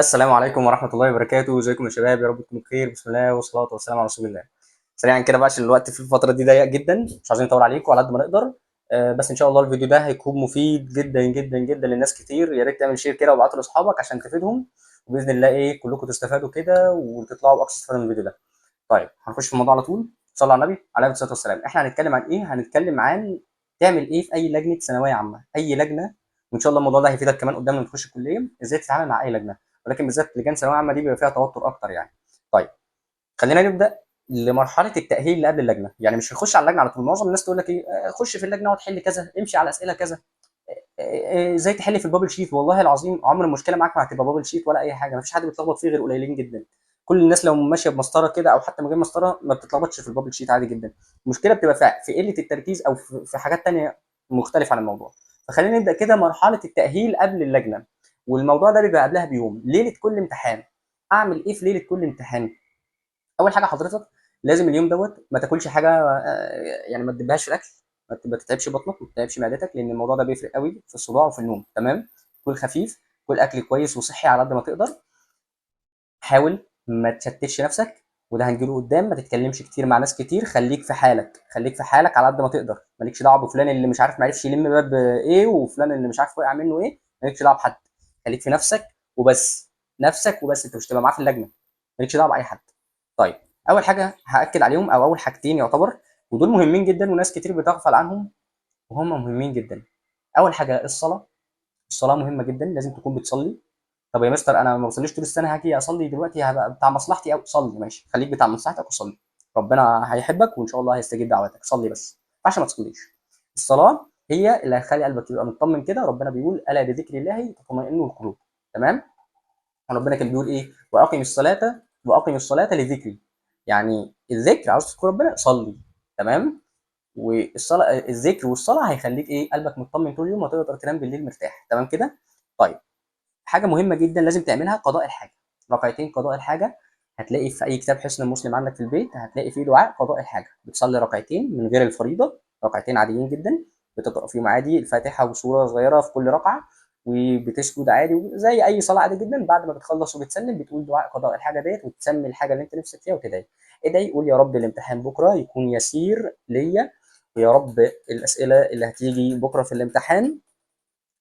السلام عليكم ورحمة الله وبركاته، ازيكم يا شباب؟ يا رب تكونوا بخير. بسم الله والصلاة والسلام على رسول الله. سريعا كده بقى عشان الوقت في الفترة دي ضيق جدا، مش عايزين نطول عليكم على قد ما نقدر. بس ان شاء الله الفيديو ده هيكون مفيد جدا جدا جدا لناس كتير. يا ريت تعمل شير كده وابعته لاصحابك عشان تفيدهم، وباذن الله كلكم تستفادوا كده وتطلعوا باقصى استفادة من الفيديو ده. طيب هنخش في الموضوع على طول. صلى على النبي عليه الصلاة والسلام. احنا هنتكلم عن ايه؟ هنتكلم عن تعمل ايه في اي لجنة ثانوية عامة، اي لجنة. وان شاء الله الموضوع ده هيفيدك كمان قدام لما تخش الكلية، ازاي تتعامل مع اي لجنة. ولكن بالذات لجان ثانويه عامه دي بيبقى فيها توتر اكتر يعني. طيب خلينا نبدا لمرحله التاهيل اللي قبل اللجنه. يعني مش هنخش على اللجنه على طول. معظم الناس تقول لك خش في اللجنه وتحل كذا، امشي على اسئله كذا، ازاي تحل في البابل شيت. والله العظيم عمر المشكله معاك ما هتبقى بابل شيت ولا اي حاجه. ما فيش حد بيتلخبط فيه غير قليلين جدا. كل الناس لو ماشيه بمسطره كده او حتى من غير مسطره ما بتتلخبطش في البابل شيت عادي جدا. المشكله بتبقى في قله التركيز او في حاجات تانية مختلفه عن الموضوع. فخلينا نبدا كده مرحله التاهيل قبل اللجنه. والموضوع ده بيبقى قبلها بيوم، ليله كل امتحان. اعمل ايه في ليله كل امتحان؟ اول حاجه حضرتك لازم اليوم دوت ما تاكلش حاجه، يعني ما تدبهاش في الاكل. ما تتعبش بطنك، ما تتعبش معدتك، لان الموضوع ده بيفرق قوي في الصداع وفي النوم. تمام. كل خفيف، كل اكل كويس وصحي على قد ما تقدر. حاول ما تشتتش نفسك، وده هنجيله قدام. ما تتكلمش كتير مع ناس كتير، خليك في حالك، خليك في حالك على قد ما تقدر. مالكش دعوه بفلان اللي مش عارف ما عرفش يلم باب ايه، وفلان اللي مش عارف وقع منه ايه. مالكش دعوه بحد. خليك في نفسك وبس. نفسك وبس. انت مش هتبقى معاه في اللجنه. مالكش دعوه باي حد. طيب اول حاجه هاكد عليهم، او اول حاجتين يعتبر، ودول مهمين جدا وناس كتير بتغفل عنهم، وهم مهمين جدا. اول حاجه الصلاه. الصلاه مهمه جدا، لازم تكون بتصلي. طب يا مستر انا ما بصليش طول السنه، هاجي اصلي دلوقتي هبقى بتاع مصلحتي؟ او صلي ماشي، خليك بتاع مصلحتك وصلي. ربنا هيحبك وان شاء الله هيستجيب دعواتك. صلي بس، ما ينفعش ما تصليش. الصلاه هي اللي هتخلي قلبك يبقى مطمن كده. ربنا بيقول الا بذكر الله تطمئن القلوب. تمام. ربنا كان بيقول ايه؟ واقم الصلاه لذكري. يعني الذكر، عاوز تذكر ربنا صلي. تمام. والصلاه، الذكر والصلاه هيخليك قلبك مطمن طول اليوم، وتقدر تنام بالليل مرتاح. تمام كده. طيب حاجه مهمه جدا لازم تعملها، قضاء الحاجه. ركعتين قضاء الحاجه. هتلاقي في اي كتاب حسن المسلم عندك في البيت، هتلاقي فيه دعاء قضاء الحاجه. بتصلي ركعتين من غير الفريضه، ركعتين عاديين جدا. بتقرا فيهم عادي الفاتحه وسوره صغيره في كل ركعه، وبتسجد عادي زي اي صلاه عادي جدا. بعد ما بتخلص وبتسلم بتقول دعاء قضاء الحاجه ديت، وتسمي الحاجه اللي انت نفسك فيها وتدعي. ادعي، قول يا رب الامتحان بكره يكون يسير ليا، ويا رب الاسئله اللي هتيجي بكره في الامتحان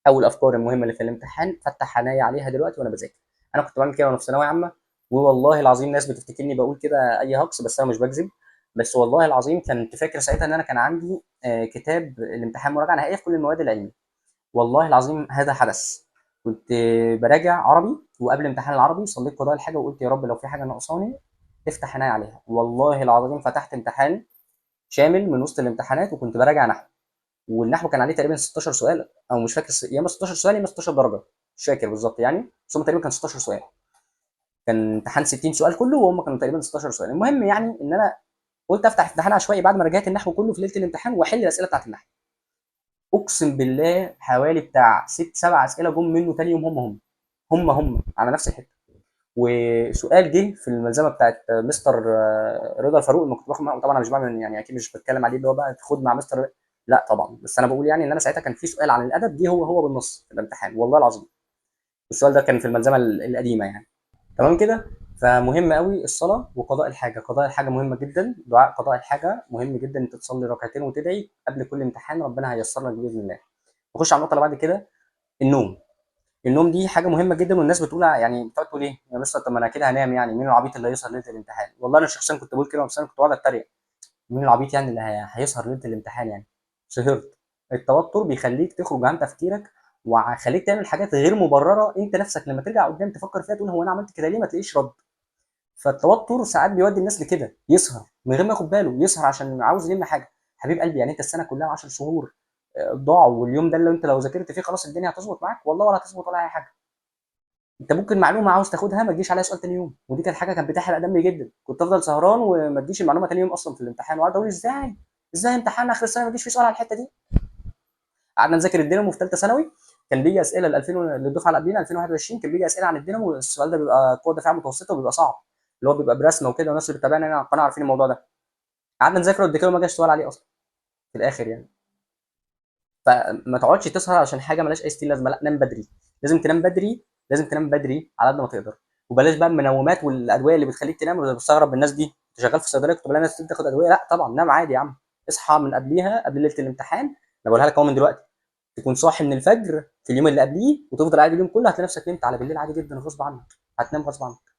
او الافكار المهمه اللي في الامتحان فتح عينيا عليها دلوقتي وانا بذاكر. انا كنت بعمل كده وانا في ثانويه عامه. والله العظيم ناس بتفتكرني بقول كده اي هجص، بس انا مش بكذب. بس والله العظيم كنت فاكر ساعتها ان انا كان عندي كتاب الامتحان مراجعه نهائيه في كل المواد العلمي. والله العظيم هذا حدث. كنت براجع عربي، وقبل امتحان العربي صليت قضاء الحاجه وقلت يا رب لو في حاجه ناقصاني افتح عينيا عليها. والله العظيم فتحت امتحان شامل من وسط الامتحانات، وكنت براجع نحو. والنحو كان عليه تقريبا 16 سؤال، او مش فاكر، يا اما 16 سؤال يا اما 16 درجه. مش فاكر بالظبط يعني، بس هم تقريبا كان 16 سؤال. كان امتحان 60 سؤال كله، وهم كانوا تقريبا 16 سؤال. المهم يعني ان انا قلت افتح امتحان عشوائي بعد ما رجعت النحو كله في ليله الامتحان واحل الاسئله بتاعت النحو. اقسم بالله حوالي بتاع ست سبع اسئله جم منه تاني يوم، هم على نفس الحته. وسؤال جه في الملزمه بتاعت مستر رضا الفاروق اللي كنت باخد معاه. طبعا انا مش بعمل يعني، اكيد مش بتكلم عليه اللي هو بقى خد مع مستر، لا طبعا. بس انا بقول يعني ان انا ساعتها كان في سؤال عن الادب جه هو بالنص في الامتحان والله العظيم. السؤال ده كان في الملزمه القديمه يعني. تمام كده. فمهم قوي الصلاه وقضاء الحاجه. قضاء الحاجه مهمه جدا. دعاء قضاء الحاجه مهم جدا، انت تصلي ركعتين وتدعي قبل كل امتحان، ربنا هييسر لك باذن الله. نخش على النقطه اللي بعد كده، النوم. النوم دي حاجه مهمه جدا، والناس بتقول يعني بتقعد تقول ايه يا مستر طب ما انا كده هنام، يعني مين العبيط اللي هيسهر ليله الامتحان؟ والله انا شخصيا كنت بقول كده، بس انا كنت بقعد اتريق. مين العبيط يعني اللي هيسهر ليله الامتحان يعني؟ سهرت. التوتر بيخليك تخرج عن تفكيرك، وهيخليك تعمل حاجات غير مبرره. انت نفسك لما ترجع قدام تفكر فيها تقول هو انا عملت كده ليه، ما تلاقيش رد. فالتوتر ساعات بيودي الناس لكده، يسهر من غير ما ياخد باله، يسهر عشان عاوز يلم حاجه. حبيب قلبي يعني انت السنه كلها 10 شهور ضاعوا، واليوم ده اللي انت لو ذاكرت فيه خلاص الدنيا هتظبط معاك، والله ولا هتظبط ولا اي حاجه. انت ممكن معلومه عاوز تاخدها ما تجيش عليها سؤال تاني يوم، ودي كانت حاجه كانت بتحرق دمي جدا. كنت افضل سهران وما تجيش المعلومه تاني يوم اصلا في الامتحان، وقعد اقول ازاي امتحان اخر السنه ما يجيش فيه سؤال على الحته دي. قعدنا نذاكر الدينامو في ثالثه ثانوي. كان بيجي اسئله ل 2000 للدفعه اللي قبلينا 2021، كان بيجي اسئله عن الدينامو. السؤال ده بيبقى قوه دفاع متوسطه وبيبقى صعب، اللي هو بيبقى برسمه وكده، والناس اللي بتتابعنا هنا على القناه عارفين الموضوع ده. قعدنا نذاكره والدكتور ما جاش سؤال عليه اصلا في الاخر يعني. فما تقعدش تسهر عشان حاجه ملهاش اي ستين لازمه، لا نام بدري. لازم تنام بدري لازم تنام بدري على قد ما تقدر، وبلاش بقى المنومات والادويه اللي بتخليك تنام. انا بستغرب من الناس دي، انت شغال في صيدليه كنت بلاقي ناس تاخد ادويه؟ لا طبعا، نام عادي يا عم، اصحى من قبليها، قبل ليله الامتحان. انا بقولها لك اهو من دلوقتي، تكون صاحي من الفجر في اليوم اللي قبليه وتفضل قاعد اليوم كله، هتلاقي نفسك نمت على بالليل عادي جدا غصب عنك، هتنام غصب عنك.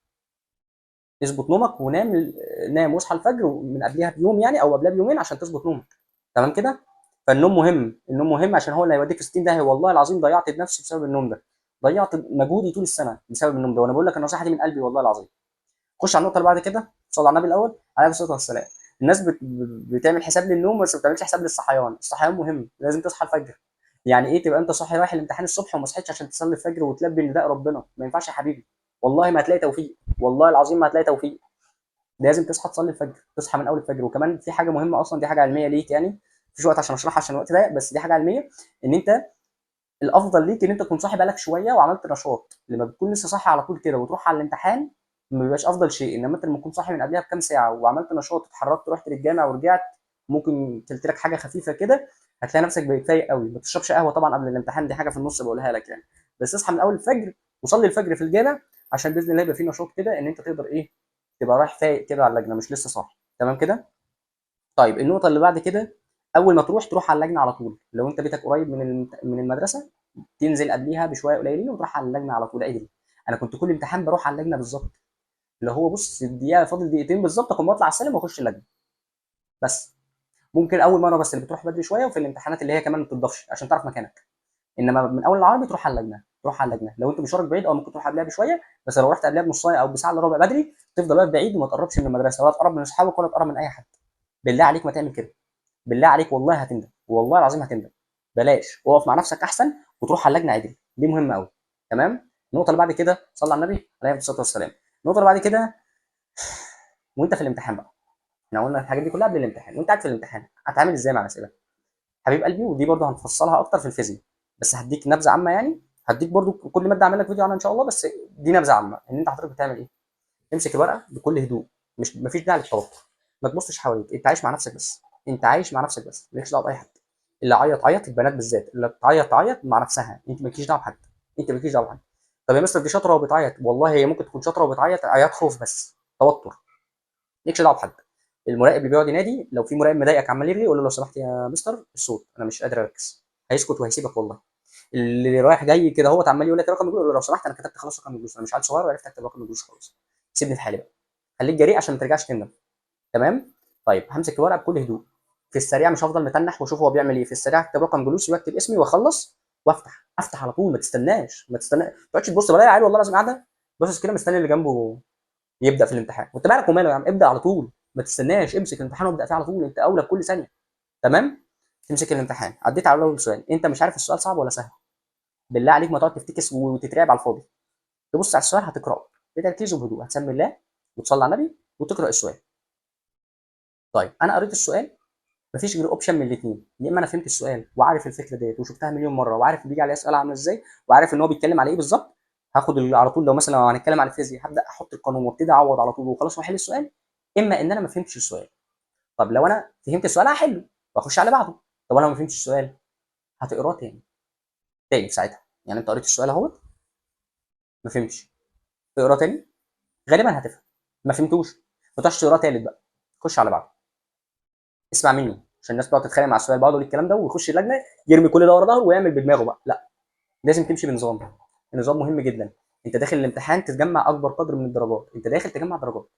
اظبط نومك ونام، نام واصحى الفجر من قبلها بيوم يعني، او قبلها بيومين عشان تظبط نومك. تمام كده؟ فالنوم مهم، النوم مهم عشان هو اللي هيوديك في 60 داهيه. والله العظيم ضيعت بنفسي بسبب النوم ده، ضيعت مجهودي طول السنه بسبب النوم ده، وانا بقول لك النصيحه دي من قلبي والله العظيم. خش على النقطه اللي بعد كده، صلى على النبي الاول عليه الصلاه والسلام. الناس بتعمل حساب للنوم بس ما بتعملش حساب للصحيان. الصحيان مهم، لازم تصحى الفجر. يعني ايه تبقى انت صاحي رايح الامتحان الصبح وما صحيتش عشان تصلي الفجر وتلبي نداء ربنا؟ ما ينفعش يا حبيبي، والله ما هتلاقي توفيق، والله العظيم ما هتلاقي توفيق. لازم تصحى تصلي الفجر، تصحى من اول الفجر. وكمان في حاجه مهمه اصلا، دي حاجه علميه ليك يعني، مفيش وقت عشان اشرحها عشان الوقت ضيق، بس دي حاجه علميه، ان انت الافضل ليك ان انت تكون صاحي بقالك شويه وعملت نشاط. لما بتكون لسه صاحي على طول كده وتروح على الامتحان ما بيبقاش افضل شيء. انما انت لما تكون صاحي من قبلها بكام ساعه وعملت نشاط، اتحركت، رحت للجامع ورجعت، ممكن كلت لك حاجه خفيفه كده، هتلاقي نفسك بقيت فايق قوي. ما تشربش قهوه طبعا قبل الامتحان، دي حاجه في النص بقولها لك يعني، بس اصحى من اول الفجر وصلي الفجر في الجامع، عشان باذن الله يبقى في نشاط كده ان انت تقدر ايه، تبقى رايح فايق كده على اللجنه مش لسه صاحي. تمام كده؟ طيب النقطة اللي بعد كده، أول ما تروح على اللجنة على طول. لو أنت بيتك قريب من المدرسة، تنزل قبليها بشوية قليلين وتروح على اللجنة على طول عدل. أنا كنت كل امتحان بروح على اللجنة بالظبط، اللي هو بص الدقيقة فاضل دقيقتين بالظبط أكون بطلع على السلم وأخش اللجنة بس. ممكن أول مرة بس اللي بتروح بدري شوية، وفي الامتحانات اللي هي كمان ما بتضافش عشان تعرف مكانك. انما من اول العربي تروح على اللجنه، تروح على اللجنه. لو انت مشوارك بعيد او ممكن تروح قبلها بشويه، بس لو رحت قبلها بنص ساعه او بساعه الا ربع بدري، تفضل واقف بعيد وما تقربش من المدرسه، ولا تقرب من اصحابك ولا تقرب من اي حد. بالله عليك ما تعمل كده، بالله عليك والله هتندم، والله العظيم هتندم. بلاش، اقف مع نفسك احسن وتروح على اللجنه عدل، دي مهمه قوي. تمام. النقطه اللي بعد كده، صلى على النبي عليه الصلاه والسلام. النقطه اللي بعد كده، وانت في الامتحان بقى، احنا قلنا الحاجات دي كلها قبل الامتحان. وانت قاعد في الامتحان هتعامل ازاي مع الاسئله؟ حبيب قلبي، ودي برضه هنفصلها اكتر في الفيزياء، بس هديك نبذه عامه يعني. هديك برضه كل ماده اعمل لك فيديو عنها ان شاء الله، بس دي نبذه عامه ان انت حضرتك بتعمل ايه. امسك الورقه بكل هدوء، مش مفيش داعي للتوتر، ما تبصش حواليك، انت عايش مع نفسك بس، انت عايش مع نفسك بس، مالكش دعوه باي حد. اللي عيط عيط، البنات بالذات اللي بتعيط تعيط مع نفسها، انت مالكيش دعوه بحد، انت مالكيش دعوه بحد. طب يا مستر دي شاطره وبتعيط، والله هي ممكن تكون شاطره وبتعيط عياط خوف بس، توتر، مالكش دعوه بحد. المراقب اللي بيقعد ينادي، لو في مراقب مضايقك عمال يرغي، قول له لو سمحت يا مستر الصوت انا مش قادر اركز، هيسكت وهيسيبك والله. اللي رايح جاي كده هو عمال يقول لك رقم الجلوس، قول له لو سمحت انا كتبت خلاص رقم الجلوس، انا مش عيل صغير وعرفت اكتب رقم الجلوس خلاص، سيبني في حالي بقى. خليك جريء عشان ما ترجعش تندم. تمام. طيب همسك الورقه بكل هدوء، في السريع مش هفضل متنح واشوف هو بيعمل ايه، في السريع اكتب رقم جلوسي واكتب اسمي واخلص وافتح، افتح على طول، ما تستناش، ما تستناش، ما تقعدش تبص. بلاقي عيل والله لازم قاعده باصص كده مستني اللي جنبه يبدا في الامتحان، وانت مالك وماله يا عم، ابدا على طول، ما تستناش، امسك الامتحان وابدا فيه على طول، انت اولى بكل ثانيه. تمام. تمسك الامتحان، عديت على اول سؤال، انت مش عارف السؤال صعب ولا سهل، بالله عليك ما تقعد تفتكس وتترعب على الفاضي، تبص على السؤال هتقراه بتركيز وبهدوء، هتسمي الله وتصلي على النبي وتقرا السؤال. طيب انا قريت السؤال، مفيش غير اوبشن من الاثنين، يا اما انا فهمت السؤال وعارف الفكره ديت وشفتها مليون مره وعارف بيجي عليه اسئله عامله ازاي وعارف ان هو بيتكلم على ايه بالظبط، هاخد على طول. لو مثلا لو هنتكلم على الفيزياء هبدا احط القانون وابتدي اعوض على طول وخلاص واحل السؤال. اما ان انا ما فهمتش السؤال، طب لو انا فهمت السؤال هحله واخش على بعضه. طب انا ما فهمتش السؤال، هتقراه تاني، تاني في ساعتها. يعني انت قريت السؤال اهو، ما فهمتش، تقراه تاني، غالبا هتفهم. ما فهمتوش، ما تقعدش تقراه تالت بقى، خش على بعضه. اسمع مني عشان الناس بتقعد تتخانق مع السؤال بعض الكلام ده ويخش اللجنه يرمي كل ده ورا ظهره ويعمل بدماغه بقى، لا، لازم تمشي بنظام. النظام مهم جدا. انت داخل الامتحان تجمع اكبر قدر من الدرجات، انت داخل تجمع درجات،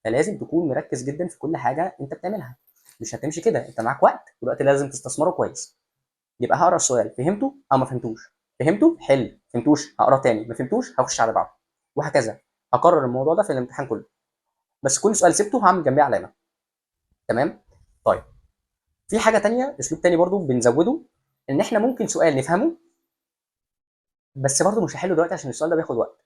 فلازم تكون مركز جدا في كل حاجه انت بتعملها. مش هتمشي كده، انت معاك وقت، والوقت لازم تستثمره كويس. يبقى هقرا السؤال، فهمته او ما فهمتوش، فهمته حل، فهمتوش هقراه تاني، ما فهمتوش هخش على بعضه، وهكذا. هكرر الموضوع ده في الامتحان كله، بس كل سؤال سبته هعمل جنبيه علامه. تمام. طيب في حاجه تانية، اسلوب تاني برضو بنزوده، ان احنا ممكن سؤال نفهمه بس برضو مش هحله دلوقتي عشان السؤال ده بياخد وقت.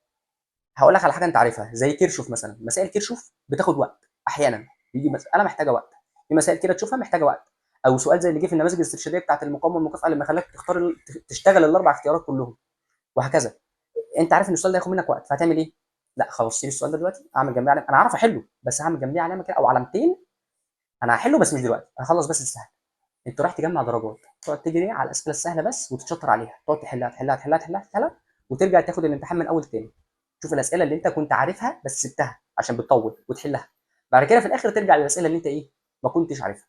هقول لك على حاجه انت عارفها زي كيرشوف مثلا، مسائل كيرشوف بتاخد وقت احيانا، يجي مساله محتاجه وقت، في مسائل كده تشوفها محتاجه وقت. او سؤال زي اللي جه في النماذج الاسترشاديه بتاعه المقاومه والمكافاه اللي خلاك تختار تشتغل الاربع اختيارات كلهم، وهكذا. انت عارف ان السؤال ده هياخد منك وقت، فهتعمل ايه؟ لا خلاص سيب السؤال ده دلوقتي، اعمل جنبيه علامه، انا عارف احله بس هعمل جنبيه علامه كده او علامتين، انا هحله بس مش دلوقتي، هخلص بس السهل. انت رايح تجمع درجات، تقعد تجري على الاسئله السهله بس وتتشطر عليها، تقعد تحلها تحلها تحلها تحلها تحلها، وترجع تاخد الامتحان من اول تاني. تشوف الاسئله اللي انت كنت عارفها بس سبتها عشان بتطول وتحلها. بعد كده في الاخر ترجع للاسئله اللي انت ايه ما كنتش عارفها،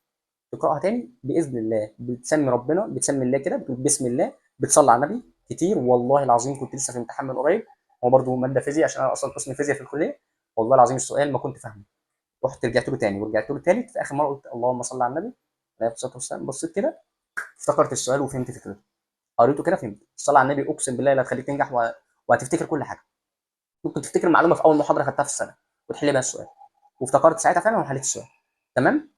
تقراها تاني باذن الله، بتسمي ربنا، بتسمي الله كده، بتقول بسم الله، بتصلي على النبي كتير. والله العظيم كنت لسه في امتحان من قريب، هو برده ماده فيزياء عشان انا اصلا قسم فيزياء في الكليه. والله العظيم السؤال ما كنت فاهمه، رحت رجعت له تاني ورجعت له تالت، في اخر مره قلت اللهم صل على النبي عليه الصلاه والسلام، بصيت كده افتكرت السؤال وفهمت فكرته، قريته كده فهمت. الصلاه على النبي اقسم بالله لا تخليك تنجح وهتفتكر كل حاجه. ممكن تفتكر معلومه في اول محاضره خدتها في السنه وتحل بيها السؤال، وافتكرت ساعتها فعلا وحليت السؤال. تمام.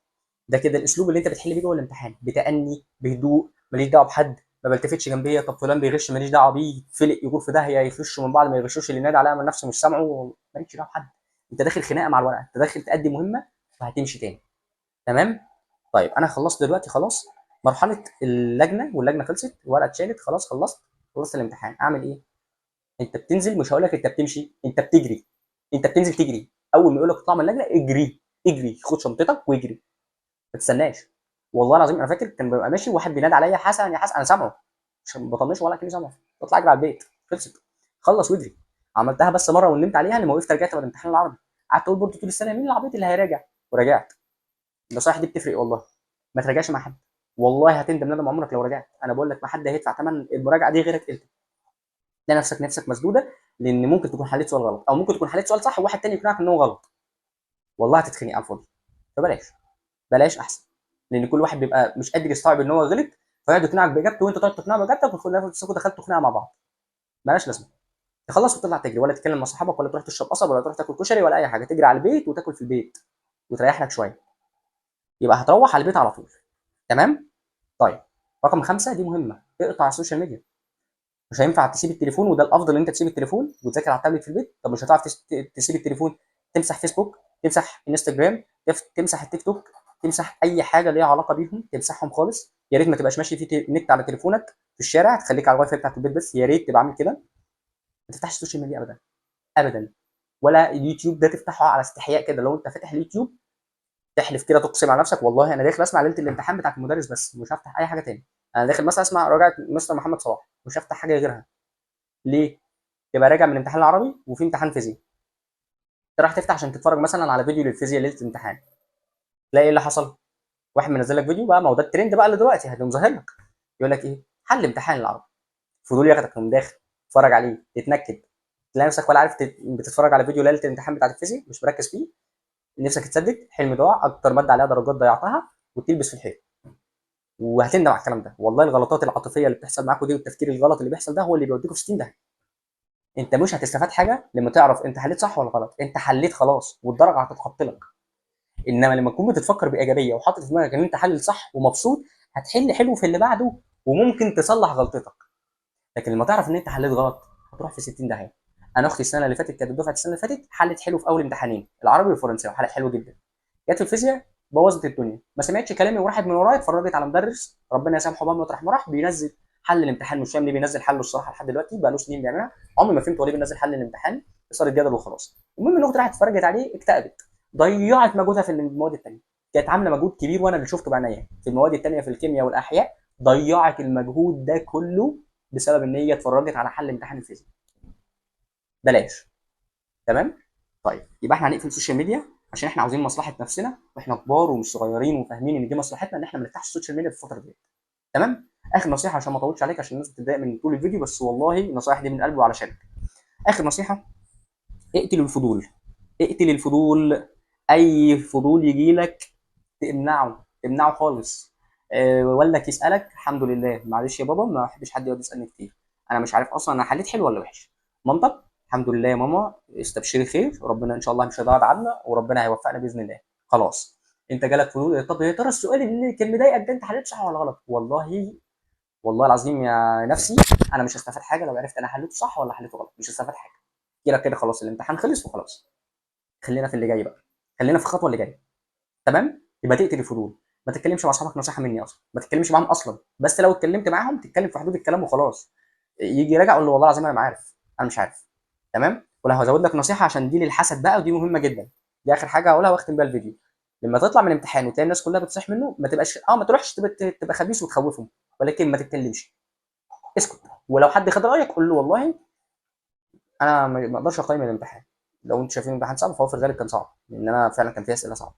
ده كده الاسلوب اللي انت بتحل بيه جوه الامتحان، بتأني بهدوء، ماليش دعوه بحد، ما بلتفتش جنبيه طب فلان بيغش ماليش دعوه بيه، فلق يجور في داهيه، يغشوا من بعض ما يغشوش، اللي نادي عليها من نفسه مش سامعه، مالكش دعوه بحد. انت داخل خناقه مع الورقه، انت داخل تأدي مهمه وهتمشي تاني. تمام. طيب انا خلصت دلوقتي خلاص مرحله اللجنه، واللجنه خلصت، الورقه اتشالت خلاص، خلصت الامتحان. اعمل ايه؟ انت بتنزل، مش هقول لك انت بتمشي، انت بتجري. انت بتنزل تجري، اول ما يقول لك اطلع من اللجنه اجري، اجري خد شنطتك واجري، ما تستناش. والله العظيم انا فاكر كان ببقى ماشي واحد بينادي عليا حسن يا حسن، انا سامعه مش بطنشه ولا كني سامعه، بطلع اجري على البيت، خلصت. خلص واجري. عملتها بس مره ونمت عليها لما وقفت رجعت بعد الامتحان العربي. قعدت اقول برضه طول السنه مين العبيط اللي هيراجع، ورجعت. النصايح دي بتفرق والله. ما تراجعش مع حد، والله هتندم ندم عمرك لو رجعت. انا بقول لك ما حد هيدفع ثمن المراجعه دي غيرك انت. تلاقي نفسك مسدوده، لان ممكن تكون حليت سؤال غلط او ممكن تكون حليت سؤال صح وواحد تاني يقنعك ان هو غلط. والله هتتخنق على الفاضي. فبلاش، بلاش احسن. لان كل واحد بيبقى مش قادر يستوعب ان هو غلط، فيقعد يقنعك باجابته وانت تقعد تقنعه باجابتك وتدخلوا دخلتوا خناقه مع بعض. مالهاش لازمه. تخلص وتطلع تجري، ولا تتكلم مع صحابك، ولا تروح تشرب قصب، ولا تروح تاكل كشري، ولا اي حاجه، تجري على البيت وتاكل في البيت وتريح لك شويه. يبقى هتروح على البيت على طول. تمام. طيب رقم خمسة دي مهمه، اقطع السوشيال ميديا. مش هينفع تسيب التليفون، وده الافضل ان انت تسيب التليفون وتذاكر على التابلت في البيت. طب مش هتعرف تسيب التليفون، تمسح فيسبوك، تمسح انستجرام، تمسح التيك توك، تمسح اي حاجه ليها علاقه بيهم، تمسحهم خالص. يا ريت ما تبقاش ماشي في نت على تليفونك في الشارع، تخليك على الواي فاي بتاعت البيت بس، يا ريت تبقى عامل كده. ما تفتحش السوشيال ميديا ابدا، ابدا. ولا اليوتيوب ده تفتحه على استحياء كده، لو انت فاتح اليوتيوب تحلف كده تقسم على نفسك والله انا داخل اسمع ليله الامتحان بتاعت المدرس بس، مش هفتح اي حاجه تاني. انا داخل مثلا اسمع راجعه مستر محمد صلاح، مش هفتح حاجه غيرها. ليه؟ تبقى راجع من امتحان العربي وفي امتحان فيزياء، انت راح تفتح عشان تتفرج مثلا على فيديو للفيزياء ليله الامتحان، تلاقي ايه اللي حصل؟ واحد منزل لك فيديو بقى، ما هو ده الترند بقى اللي دلوقتي هتقوم ظاهر لك، يقول لك ايه؟ حل امتحان العربي. فضول ياخدك تقوم داخل تتفرج عليه تتنكد، تلاقي نفسك ولا عارف بتتفرج على فيديو ليله الامتحان بتاعت الفيزياء مش مركز فيه، نفسك تسدد، حلم ضاع، اكتر ماده عليها درجات ضيعتها، وتلبس في الحيط. وهتندم على الكلام ده والله. الغلطات العاطفيه اللي بتحصل معاكوا دي والتفكير الغلط اللي بيحصل ده هو اللي بيوديكوا في 60 ده. انت مش هتستفاد حاجه لما تعرف انت حليت صح ولا غلط، انت حليت خلاص والدرجه هتتحط لك. انما لما تكون بتفكر بايجابيه وحاطط في دماغك ان انت حلل صح ومبسوط، هتحل حلو في اللي بعده وممكن تصلح غلطتك. لكن لما تعرف ان انت حليت غلط هتروح في 60 داهيه. انا اختي السنه اللي فاتت كانت دفعه السنه اللي فاتت حلت حلو في اول امتحانين، العربي والفرنسي، وحلت حلو جدا. جت في الفيزياء بوظت الدنيا، ما سمعتش كلامي وراحت من ورايا اتفرجت على مدرس ربنا يسامحه بقى مطرح ما راح بينزل حل الامتحان، مش فاهم ليه بينزل حله الصراحه لحد دلوقتي بقى له سنين بيعملها، عمري ما فهمت هو ليه بينزل حل الامتحان، اثاره جدل وخلاص. المهم ان اختي راحت اتفرجت عليه اكتئبت، ضيعت مجهودها في المواد الثانيه. كانت عامله مجهود كبير وانا اللي شفته بعينيا في المواد الثانيه في الكيمياء والاحياء، ضيعت المجهود ده كله بسبب ان هي اتفرجت على حل امتحان الفيزياء. بلاش. تمام. طيب يبقى احنا هنقفل السوشيال ميديا عشان احنا عاوزين مصلحه نفسنا، واحنا كبار ومش صغيرين وفاهمين ان دي مصلحتنا ان احنا ما نفتحش السوشيال ميديا في الفتره دي. تمام. اخر نصيحه عشان ما اطولش عليك عشان الناس بتتضايق من طول الفيديو، بس والله النصائح دي من قلبي وعلشانك. اخر نصيحه، اقتل الفضول. اقتل الفضول. اي فضول يجي لك تمنعه، تمنعه خالص. والدك يسالك الحمد لله، معلش يا بابا ما بحبش حد يقعد يسالني كتير، انا مش عارف اصلا انا حليت حلو ولا وحش. مامتك الحمد لله يا ماما استبشري خير، ربنا ان شاء الله مش هيضيع عنا وربنا هيوفقنا باذن الله. خلاص. انت جالك فضول، طب يا ترى السؤال اللي كان مضايقك ده انت حليت صح ولا غلط؟ والله والله العظيم يا نفسي انا مش هستفاد حاجه لو عرفت انا حليته صح ولا حليته غلط، مش هستفاد حاجه. كده كده خلاص الامتحان خلص وخلاص. خلينا في اللي جاي بقى، خلينا في الخطوه اللي جايه. تمام. يبقى تقتل الفضول. ما تتكلمش مع اصحابك، نصيحه مني اصلا ما تتكلمش معاهم اصلا، بس لو اتكلمت معاهم تتكلم في حدود الكلام وخلاص. يجي راجع اقول له والله العظيم انا ما عارف، انا مش عارف. تمام. ولا هزود لك نصيحه عشان دي للحسد بقى ودي مهمه جدا، دي اخر حاجه هقولها واختم بيها الفيديو. لما تطلع من الامتحان وتلاقي الناس كلها بتصيح منه ما تبقاش ما تروحش تبقى خبيث وتخوفهم، ولكن ما تتكلمش، اسكت. ولو حد خد رايك قول له والله انا ما اقدرش اقيم الامتحان. لو انتوا شايفين الامتحان صعب فهو في الغالب كان صعب، لان انا فعلا كان فيه اسئله صعبه.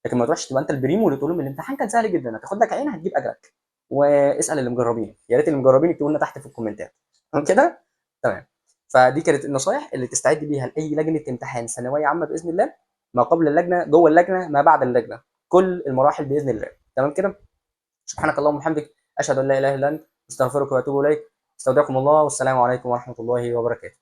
لكن ما تروحش تبقى انت البريمو اللي تقول لهم الامتحان كان سهل جدا، هتاخد لك عين هتجيب اجرك. واسال اللي مجربين، يا ريت اللي مجربين يكتبوا لنا تحت في الكومنتات. تمام كده؟ تمام. فدي كانت النصائح اللي تستعد بيها لاي لجنه امتحان ثانويه عامه باذن الله، ما قبل اللجنه، جوه اللجنه، ما بعد اللجنه، كل المراحل باذن الله. تمام كده؟ سبحانك اللهم وبحمدك، اشهد ان لا اله الا انت، استغفرك واتوب اليك. استودعكم الله، والسلام عليكم ورحمه الله وبركاته.